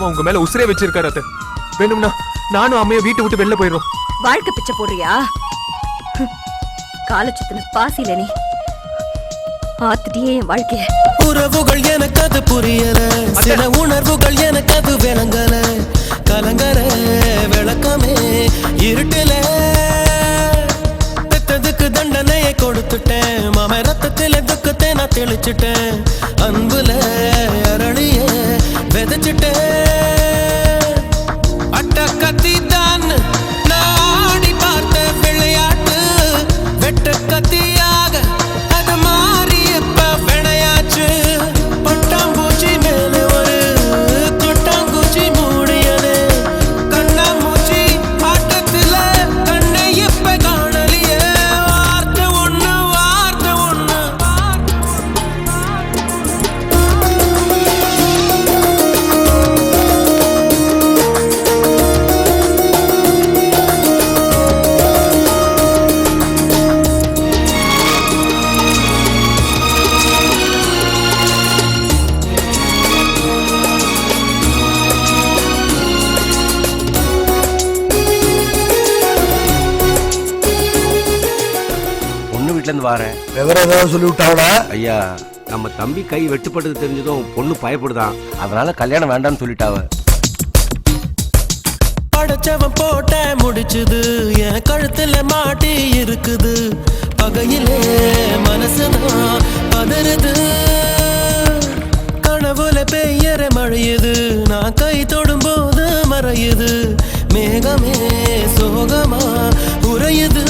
உங்க மேல உசிரே வச்சிருக்காரு. அது வேணும்னா நானும் அம்மைய வீட்டு விட்டு வெளில போயிடும். வாழ்க்கை பிச்சை போடுறியா? காலச்சுத்தின பாசில நீ ஆத்துட்டியே என் வாழ்க்கைய. உறவுகள் எனக்கு அது புரியல, சில உணர்வுகள் எனக்கு அது விளங்கல. கலங்கர விளக்கமே இருட்டுல பெத்ததுக்கு தண்டனையை கொடுத்துட்டேன். மாம ரத்தத்தில துக்கத்தை நான் தெளிச்சுட்டேன். அன்புல அரளிய விதைச்சிட்டேன். அட்ட கத்தி தான் நாடி பார்த்த விளையாட்டு வெட்ட கத்தியாக அது மாறி எப்ப விளையாச்சு. பட்டாம்பூச்சி மேல ஒரு கொட்டாங்குச்சி மூடியது. கண்ணாமூச்சி ஆட்டத்துல கண்ணை எப்ப காணலியே. வார்த்தை ஒண்ணு வார்த்தை ஒண்ணு. வரேன். விவரம் ஏதாவது சொல்லி விட்டாங்களா? ஐயா, நம்ம தம்பி கை வெட்டுப்பட்டது தெரிஞ்சதும் பொண்ணு பயப்படுதான். அதனால கல்யாணம் வேண்டாம்னு சொல்லிட்டாவ. படைச்சவன் போட்ட முடிச்சுது என் கழுத்துல மாட்டி இருக்குது. பகையிலே மனசுதான் பதறுது. கனவுல பெய்யற மழையுது. நான் கை தொடும் போது மறையுது. மேகமே சோகமா உறையுது.